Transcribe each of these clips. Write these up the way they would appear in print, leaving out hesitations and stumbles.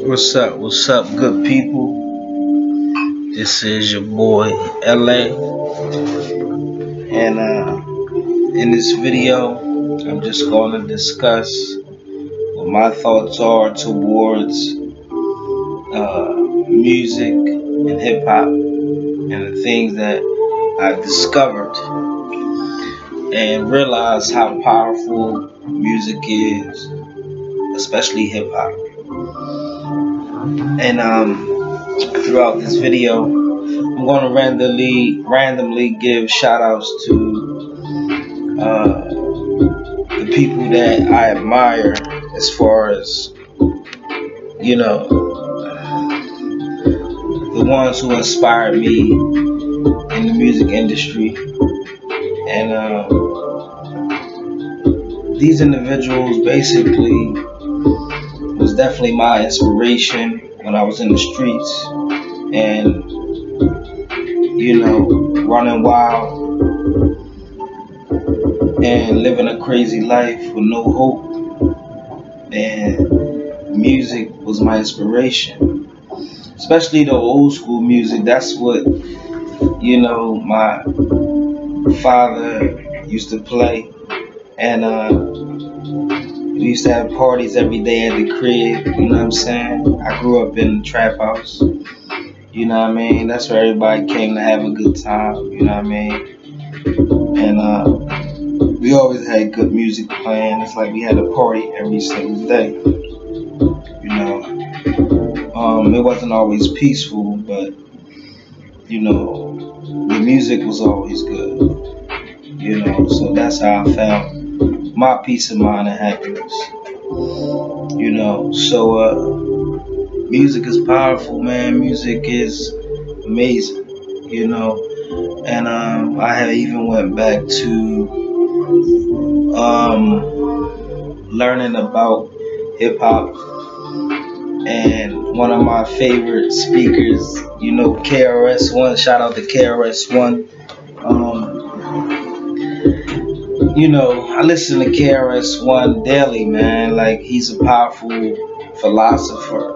What's up? What's up, good people? This is your boy LA, and in this video, I'm just going to discuss what my thoughts are towards music and hip hop and the things that I've discovered and realize how powerful music is, especially hip hop. And throughout this video, I'm going to randomly give shout outs to the people that I admire as far as, you know, the ones who inspired me in the music industry. And these individuals basically was definitely my inspiration when I was in the streets and, running wild and living a crazy life with no hope. And music was my inspiration, especially the old school music. That's what, my father used to play. And we used to have parties every day at the crib, you know what I'm saying? I grew up in the trap house, you know what I mean? That's where everybody came to have a good time, you know what I mean? And we always had good music playing. It's like we had a party every single day, you know? It wasn't always peaceful, but, the music was always good, so that's how I found my peace of mind and happiness. So music is powerful, man. Music is amazing, and I have even went back to learning about hip hop, and one of my favorite speakers, KRS-One. Shout out to KRS-One. I listen to KRS-One daily, man. Like, he's a powerful philosopher,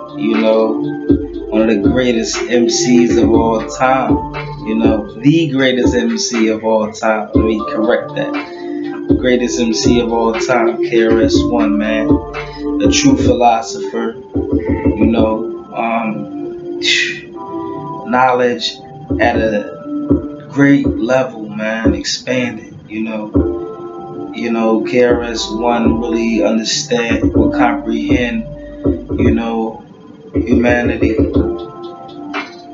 one of the greatest MCs of all time, the greatest MC of all time. Let me correct that. The greatest MC of all time, KRS-One, man. A true philosopher, knowledge at a great level, man, expanded, KRS-One really understand or comprehend, humanity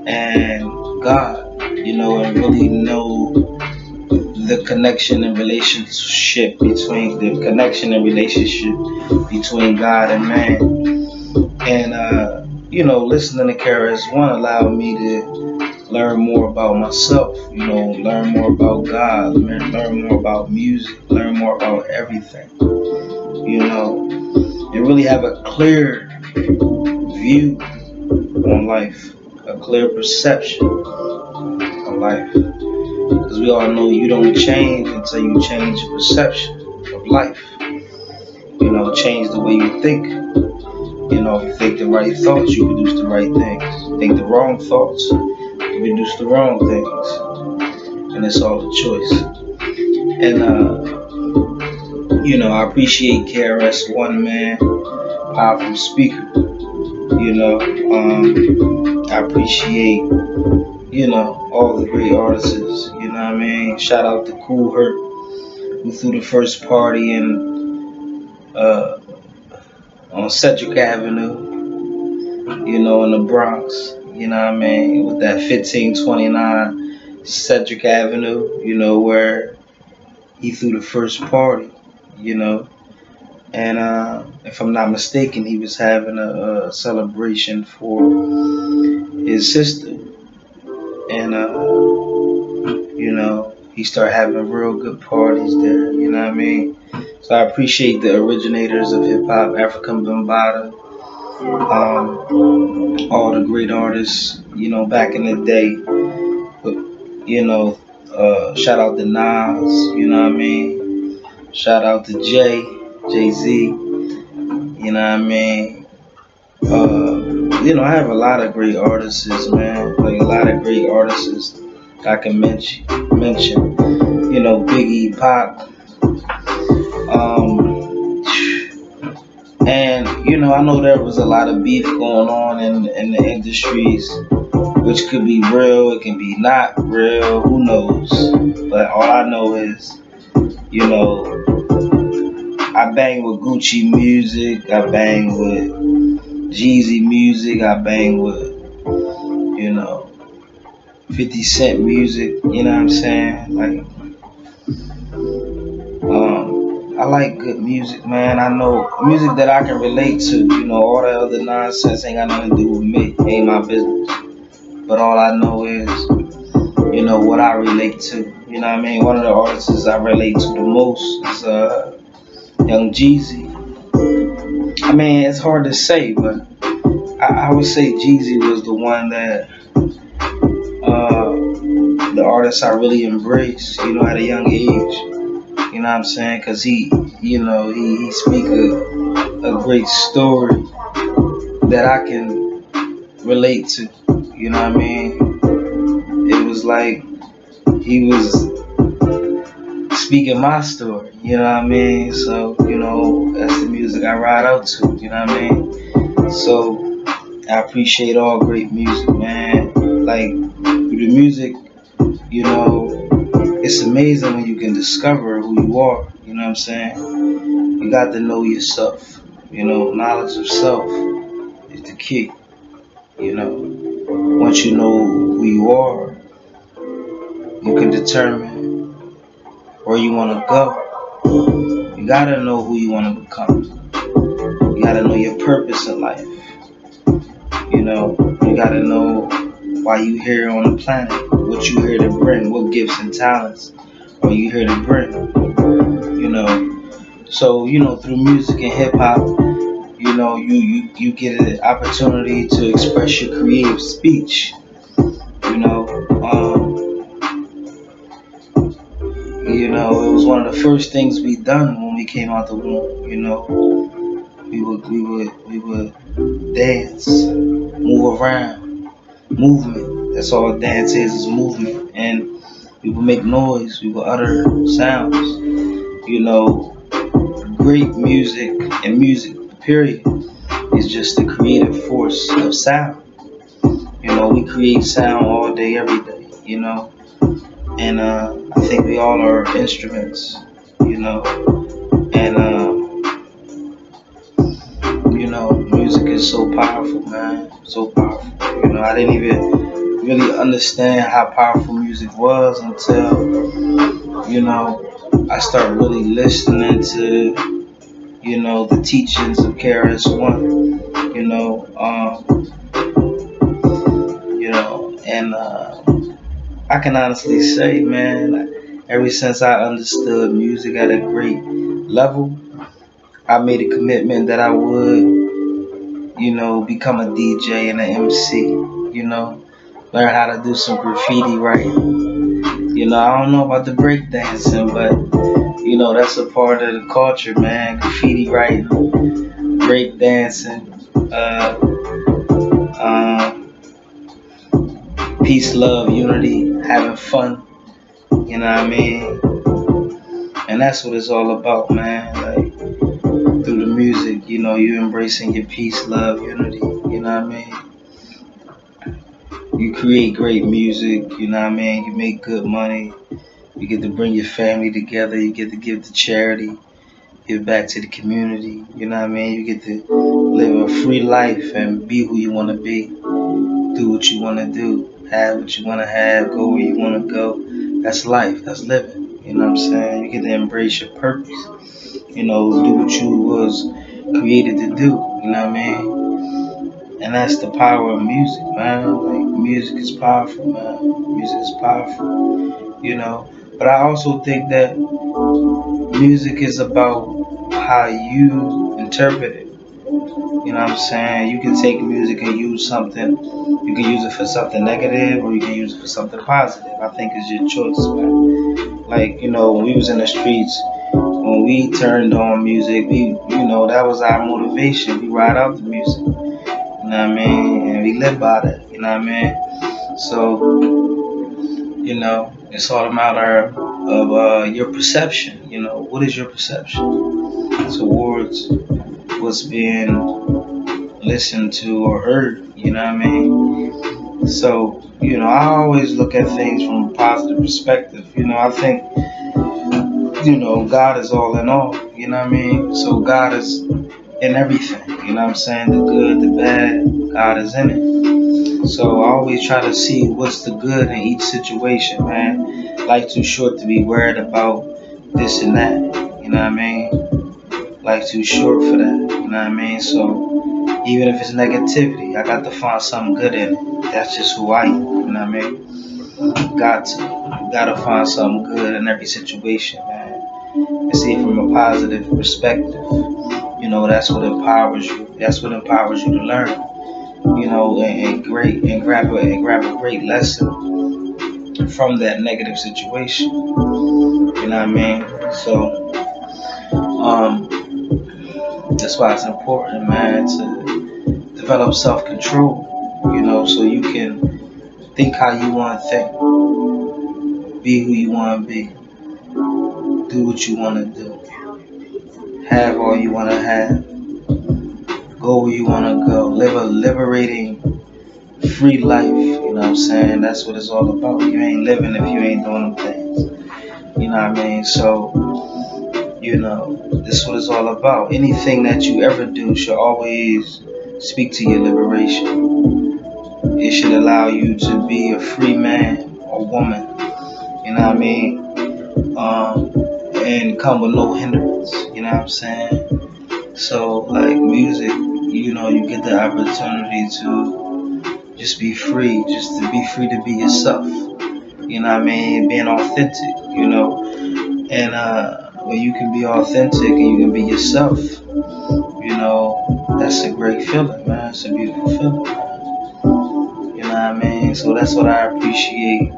and God, and really know the connection and relationship between God and man. And listening to KRS-One allowed me to learn more about myself, learn more about God, learn more about music, learn more about everything, and really have a clear view on life, a clear perception on life. Because we all know you don't change until you change your perception of life. Change the way you think. If you think the right thoughts, you produce the right things. Think the wrong thoughts, you produce the wrong things. And it's all a choice. And I appreciate KRS-One, man. Powerful speaker. I appreciate, all the great artists, you know what I mean? Shout out to Kool Herc, who threw the first party on Cedric Avenue, in the Bronx, you know what I mean? With that 1529 Cedric Avenue, where he threw the first party, And if I'm not mistaken, he was having a celebration for his sister. And, he started having real good parties there, you know what I mean? So I appreciate the originators of hip hop, African Bambaataa, all the great artists, back in the day. But, shout out to Nas, you know what I mean? Shout out to Jay-Z, You know what I mean? I have a lot of great artists, man. Like a lot of great artists I can mention. Biggie, Pac, um, and I know there was a lot of beef going on in the industries, which could be real, it can be not real, who knows? But all I know is, you know, I bang with Gucci music, I bang with Jeezy music, I bang with, you know, 50 Cent music, you know what I'm saying? Like, I like good music, man. I know music that I can relate to, all that other nonsense ain't got nothing to do with me, ain't my business. But all I know is, what I relate to. You know what I mean? One of the artists I relate to the most is Young Jeezy. I mean, it's hard to say, but I would say Jeezy was the one that the artist I really embraced, at a young age. You know what I'm saying? Because he speak a great story that I can relate to. You know what I mean? It was like he was speaking my story. You know what I mean? So, that's the music I ride out to. You know what I mean? So, I appreciate all great music, man. Like, through the music, it's amazing when you can discover who you are. You know what I'm saying? You got to know yourself. Knowledge of self is the key. Once you know who you are, you can determine where you want to go. You got to know who you want to become. You got to know your purpose in life. You got to know why you here on the planet, what you here to bring, what gifts and talents are you here to bring. So through music and hip hop, you get an opportunity to express your creative speech. It was one of the first things we done when we came out the womb. We would dance, move around, movement. That's all dance is movement. And we would make noise, we would utter sounds. Great music and music, period, is just the creative force of sound. We create sound all day, every day, and I think we all are instruments, and music is so powerful, man, so powerful. I didn't even really understand how powerful music was until, I started really listening to, the teachings of KRS-One, and I can honestly say, man, ever since I understood music at a great level, I made a commitment that I would, become a DJ and an MC, learn how to do some graffiti writing. I don't know about the breakdancing, but, that's a part of the culture, man. Graffiti writing, breakdancing, peace, love, unity, having fun, you know what I mean? And that's what it's all about, man. Like, through the music, you embracing your peace, love, unity, you know what I mean? You create great music, you know what I mean? You make good money, you get to bring your family together, you get to give to charity, give back to the community, you know what I mean? You get to live a free life and be who you want to be, do what you want to do, have what you want to have, go where you want to go. That's life, that's living, you know what I'm saying? You get to embrace your purpose, do what you was created to do, you know what I mean? And that's the power of music, man. Like, music is powerful, man. Music is powerful, But I also think that music is about how you interpret it. You know what I'm saying? You can take music and use something. You can use it for something negative, or you can use it for something positive. I think it's your choice, man. Like, when we was in the streets, when when we turned on music, that was our motivation. We ride out the music, you know what I mean? And we live by that, you know what I mean? So, it's all a matter of your perception. What is your perception towards what's being listened to or heard, you know what I mean? So, I always look at things from a positive perspective. I think, God is all in all, you know what I mean? So God is in everything, you know what I'm saying? The good, the bad, God is in it. So I always try to see what's the good in each situation, man. Life too short to be worried about this and that, you know what I mean? Life too short for that, you know what I mean? So even if it's negativity, I got to find something good in it. That's just who I am, you know what I mean? Gotta find something good in every situation, man. And see it from a positive perspective. That's what empowers you. That's what empowers you to learn. And grab a great lesson from that negative situation. You know what I mean? So that's why it's important, man, to develop self-control. So you can think how you want to think, be who you want to be, do what you want to do, have all you want to have, go where you want to go, live a liberating, free life. You know what I'm saying? That's what it's all about. You ain't living if you ain't doing them things. You know what I mean? So, this is what it's all about. Anything that you ever do should always speak to your liberation. It should allow you to be a free man or woman. You know what I mean? And come with no hindrance. You know what I'm saying? So, like music, you get the opportunity to just be free, to be yourself. You know what I mean? Being authentic, And when you can be authentic and you can be yourself, that's a great feeling, man. It's a beautiful feeling, man. You know what I mean? So that's what I appreciate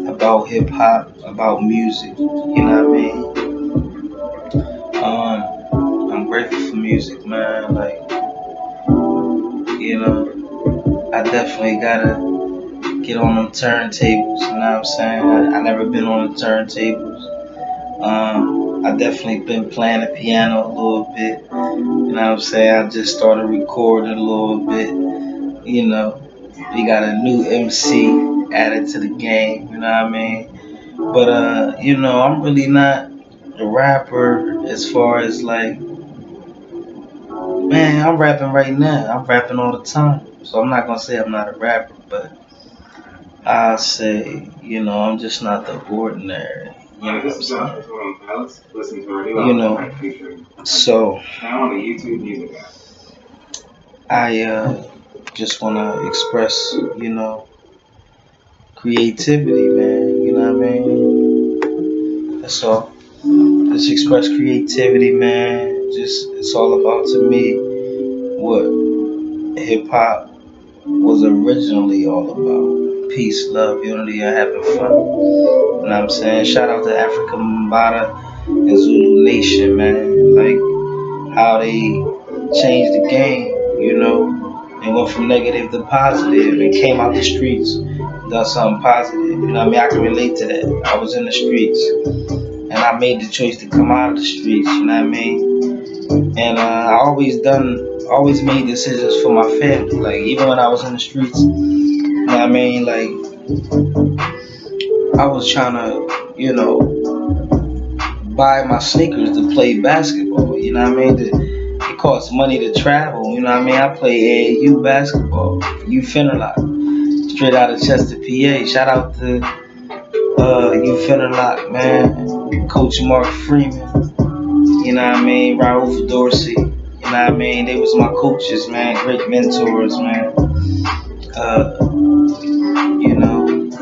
about hip hop, about music. You know what I mean? I'm grateful for music, man. Like, I definitely gotta get on them turntables. You know what I'm saying? I never been on the turntables. I definitely been playing the piano a little bit. You know what I'm saying? I just started recording a little bit. We got a new MC added to the game. You know what I mean? But I'm really not a rapper as far as like, man, I'm rapping right now. I'm rapping all the time. So I'm not gonna say I'm not a rapper, but I'll say, I'm just not the ordinary. You know what I'm saying? So I just wanna express, creativity, man. You know what I mean? That's all. Just express creativity, man. It's all about, to me, what hip hop was originally all about. Peace, love, unity, and having fun. You know what I'm saying? Shout out to Africa Mbata and Zulu Nation, man. Like how they changed the game, and went from negative to positive and came out the streets, done something positive. You know what I mean? I can relate to that. I was in the streets and I made the choice to come out of the streets, you know what I mean? And I always made decisions for my family. Like even when I was in the streets, you know what I mean? Like I was trying to, buy my sneakers to play basketball. You know what I mean? It costs money to travel. You know what I mean? I play AAU basketball, U Finnerlock, straight out of Chester, PA. Shout out to U Finnerlock, man. Coach Mark Freeman. You know what I mean? Raouf Dorsey. You know what I mean? They was my coaches, man. Great mentors, man.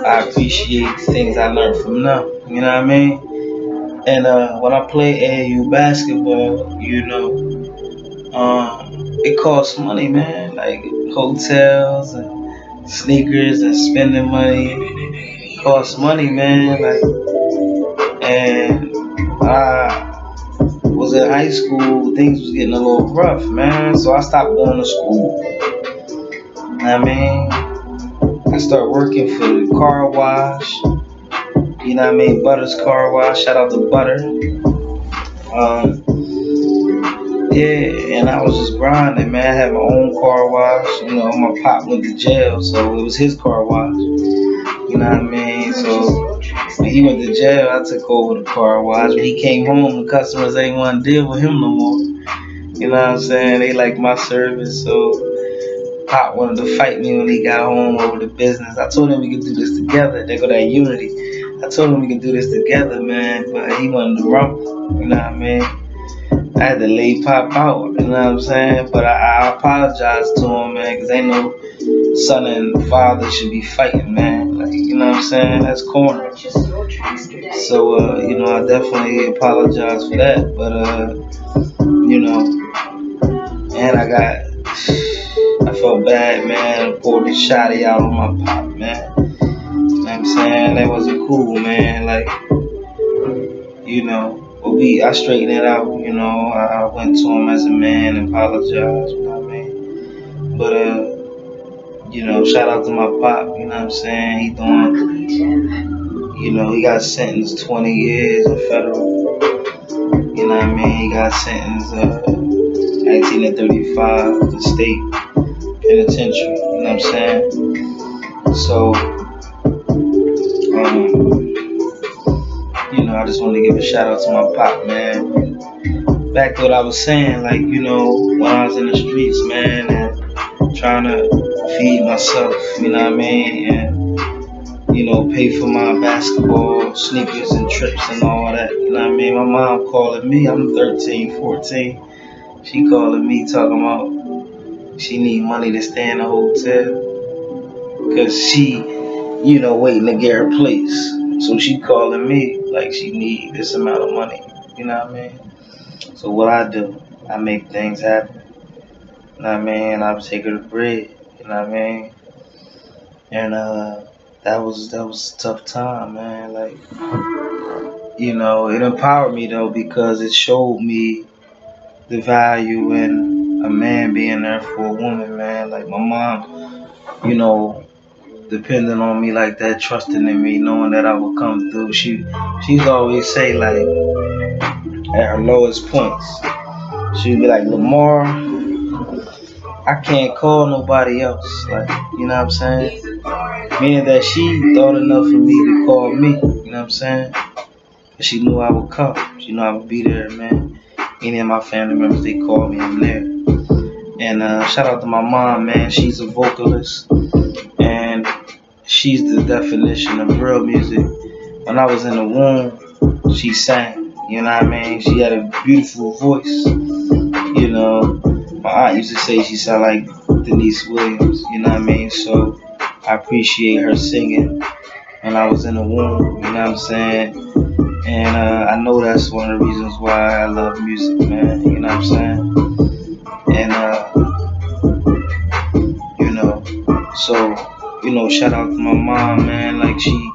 I appreciate the things I learned from them. You know what I mean? And when I play AAU basketball, it costs money, man. Like hotels and sneakers and spending money. It costs money, man. Like, and was in high school, things was getting a little rough, man. So I stopped going to school. I mean, I started working for the car wash. You know what I mean? Butter's car wash. Shout out to Butter. Yeah, and I was just grinding, man. I had my own car wash. You know, my pop went to jail, so it was his car wash. You know what I mean? So when he went to jail, I took over the car wash. When he came home, the customers ain't want to deal with him no more. You know what I'm saying? They like my service, so Pop wanted to fight me when he got home over the business. I told him we could do this together. There go that unity. I told him we could do this together, man, but he wanted to rumble. You know what I mean? I had to lay Pop out, you know what I'm saying? But I apologized to him, man, because ain't no son and father should be fighting, man. Like, you know what I'm saying? That's corny. So, you know, I definitely apologize for that. But, you know, and I felt bad, man. I poured this shotty out on my Pop, man. You know what I'm saying? That wasn't cool, man. Like, you know. But I straightened it out, you know. I went to him as a man and apologized, you know what I mean? But, you know, shout out to my Pop, you know what I'm saying? He doing, you know, he got sentenced 20 years in federal. You know what I mean? He got sentenced 19 to 35 to state penitentiary, you know what I'm saying? So, you know, I just wanted to give a shout out to my Pop, man. Back to what I was saying, like, you know, when I was in the streets, man, and trying to feed myself, you know what I mean, and, you know, pay for my basketball, sneakers, and trips and all that, you know what I mean. My mom calling me, I'm 13, 14. She calling me talking about she need money to stay in a hotel because she, you know, waiting to get her place. So she calling me like she need this amount of money, you know what I mean? So what I do, I make things happen, you know what I mean? I take her to bread, you know what I mean? And that was a tough time, man. Like, you know, it empowered me though because it showed me the value in a man being there for a woman, man. Like my mom, you know, depending on me like that, trusting in me, knowing that I would come through. She'd always say, like, at her lowest points, she'd be like, Lamar, I can't call nobody else. Like, you know what I'm saying? Meaning that she thought enough of me to call me, you know what I'm saying? But she knew I would come. She knew I would be there, man. Any of my family members, they call me, I'm there. And shout out to my mom, man. She's a vocalist. And she's the definition of real music. When I was in the womb, she sang. You know what I mean? She had a beautiful voice. You know, my aunt used to say she sounded like Denise Williams. You know what I mean? So I appreciate her singing when I was in the womb. You know what I'm saying? And I know that's one of the reasons why I love music, man. You know what I'm saying? And, you know, so, you know, shout out to my mom, man. Like, she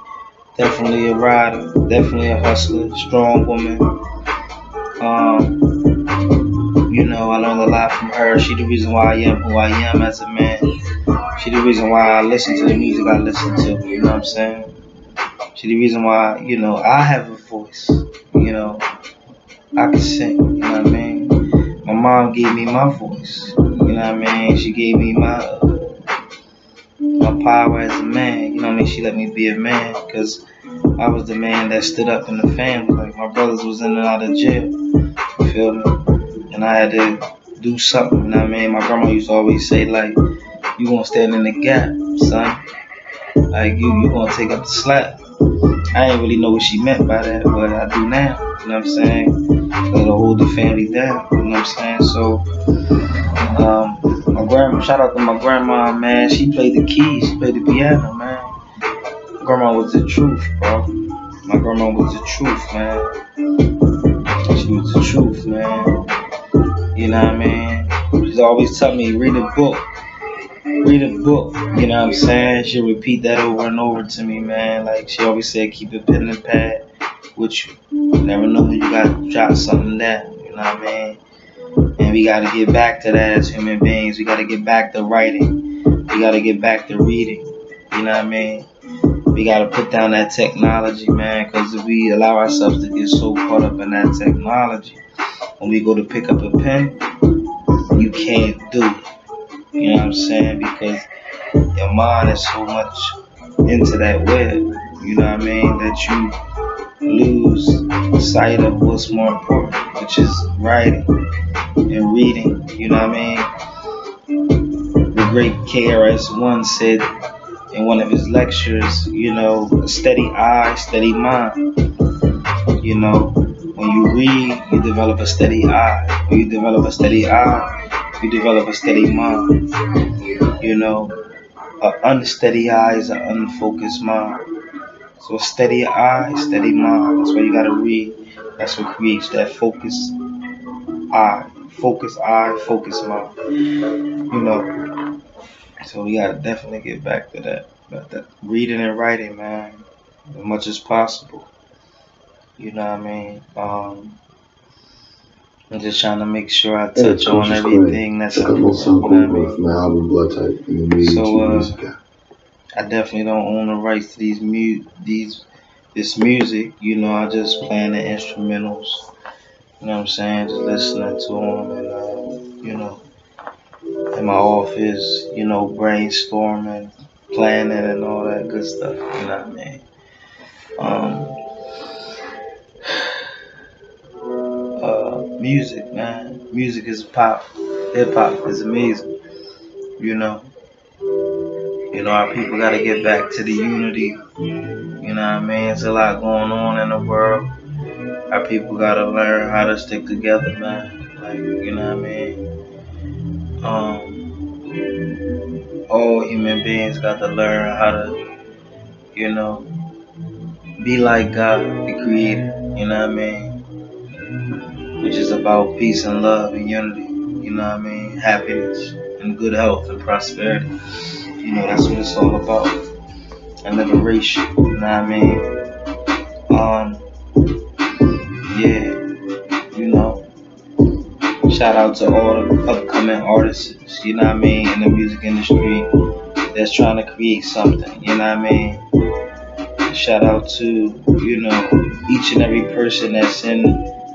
definitely a rider, definitely a hustler, strong woman. You know, I learned a lot from her. She the reason why I am who I am as a man. She the reason why I listen to the music I listen to. You know what I'm saying? She the reason why, you know, I have a voice. You know, I can sing. You know what I mean? My mom gave me my voice. You know what I mean? She gave me my power as a man. You know what I mean? She let me be a man because I was the man that stood up in the family. Like, my brothers was in and out of jail. You feel me? And I had to do something. You know what I mean? My grandma used to always say, like, you gonna stand in the gap, son. Like, you gonna take up the slack. I didn't really know what she meant by that, but I do now. You know what I'm saying? To hold the family down. You know what I'm saying? So, my grandma, shout out to my grandma, man. She played the keys. She played the piano, man. My grandma was the truth, bro. My grandma was the truth, man. She was the truth, man. You know what I mean? She's always telling me, read a book. Read a book, you know what I'm saying? She'll repeat that over and over to me, man. Like, she always said, keep a pen and pad with you. You never know when you gotta jot something down, you know know what I mean? And we gotta get back to that as human beings. We gotta get back to writing. We gotta get back to reading. You know what I mean? We gotta put down that technology, man, because if we allow ourselves to get so caught up in that technology, when we go to pick up a pen, you can't do it. You know what I'm saying? Because your mind is so much into that web, you know what I mean, that you lose sight of what's more important, which is writing and reading, you know what I mean? The great KRS-One said in one of his lectures, you know, a steady eye, steady mind. You know, when you read, you develop a steady eye. When you develop a steady eye, you develop a steady mind. You know, an unsteady eye is an unfocused mind. So a steady eye, steady mind. That's why you gotta read. That's what creates that focus eye, focus mind. You know, so we gotta definitely get back to that. But that reading and writing, man, as much as possible. You know what I mean? I'm just trying to make sure I touch on everything that's important. You know what I mean? My album Blood Type and the So I definitely don't own the rights to this music. You know, I just playing the instrumentals. You know what I'm saying? Just listening to them and you know, in my office, you know, brainstorming, planning, and all that good stuff. You know what I mean? Music, man. Music is pop. Hip hop is amazing. You know, our people gotta get back to the unity. You know what I mean? There's a lot going on in the world. Our people gotta learn how to stick together, man. Like, you know what I mean? All human beings got to learn how to, you know, be like God, the Creator. You know what I mean? Which is about peace and love and unity. You know what I mean? Happiness and good health and prosperity. You know, that's what it's all about. And liberation. You know what I mean? Yeah, you know. Shout out to all the upcoming artists, you know what I mean, in the music industry that's trying to create something, you know what I mean? Shout out to, you know, each and every person that's in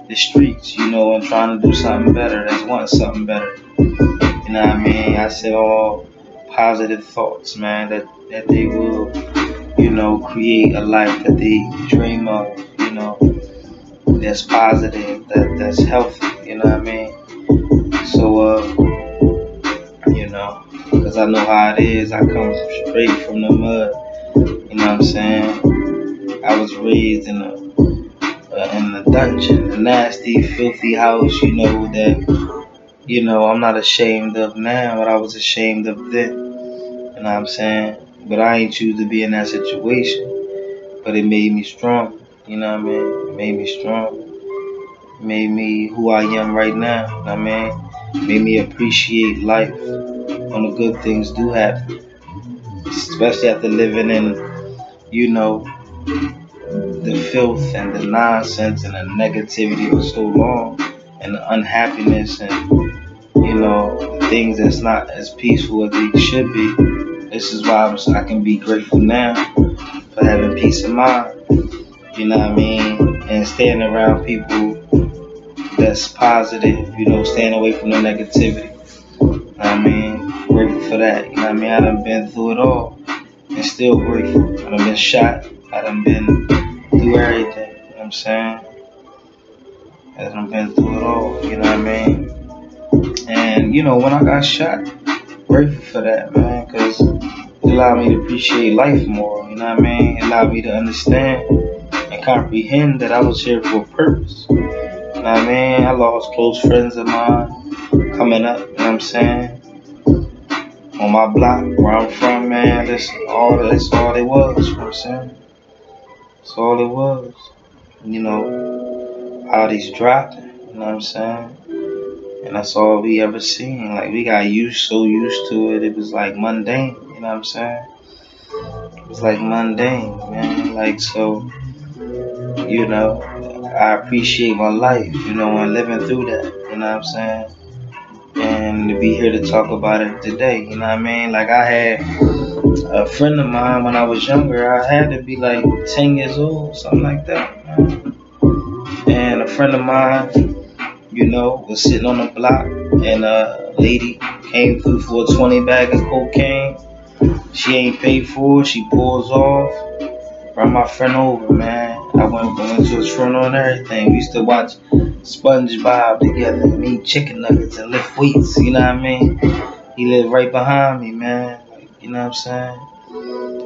the streets, you know, and trying to do something better, that's wanting something better. You know what I mean? I said all positive thoughts, man, that they will, you know, create a life that they dream of, you know, that's positive, that's healthy, you know what I mean? So, you know, because I know how it is, I come straight from the mud, you know what I'm saying? I was raised in a dungeon, a nasty, filthy house, you know, that, you know, I'm not ashamed of now, but I was ashamed of then, you know what I'm saying? But I ain't choose to be in that situation, but it made me strong, you know what I mean? It made me strong. It made me who I am right now, you know what I mean? It made me appreciate life when the good things do happen, especially after living in, you know, the filth and the nonsense and the negativity for so long, and the unhappiness and, you know, the things that's not as peaceful as they should be. This is why I can be grateful now for having peace of mind, you know what I mean, and staying around people that's positive, you know, staying away from the negativity. You know what I mean? Grateful for that. You know what I mean? I done been through it all and still grateful. I done been shot. I done been through everything. You know what I'm saying? I done been through it all. You know what I mean? And, you know, when I got shot, grateful for that, man, because it allowed me to appreciate life more. You know what I mean? It allowed me to understand and comprehend that I was here for a purpose. You know what I mean? I lost close friends of mine coming up, you know what I'm saying? On my block, where I'm from, man, that's all it was, you know what I'm saying? That's all it was. You know, how these dropping, you know what I'm saying? And that's all we ever seen. Like, we got so used to it, it was like mundane, you know what I'm saying? It was like mundane, man. Like, so, you know, I appreciate my life, you know, and living through that, you know what I'm saying? And to be here to talk about it today, you know what I mean? Like I had a friend of mine when I was younger, I had to be like 10 years old, something like that, man. And a friend of mine, you know, was sitting on the block and a lady came through for a 20 bag of cocaine. She ain't paid for it, she pulls off. Brought my friend over, man. I went to his funeral and everything. We used to watch SpongeBob together and eat chicken nuggets and lift weights, you know what I mean? He lived right behind me, man. Like, you know what I'm saying?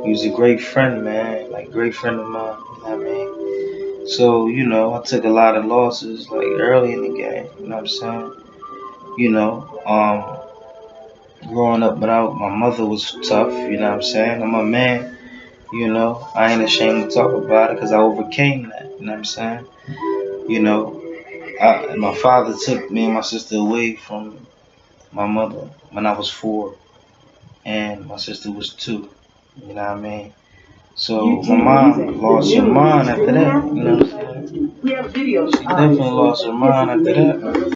He was a great friend, man. Like, great friend of mine, you know what I mean? So, you know, I took a lot of losses, like, early in the game, you know what I'm saying? You know, growing up without my mother was tough, you know what I'm saying? I'm a man. You know, I ain't ashamed to talk about it because I overcame that. You know what I'm saying? You know, my father took me and my sister away from my mother when I was 4, and my sister was 2. You know what I mean? So my mom lost her mind after that. You know what I'm saying? She definitely lost her mind after that.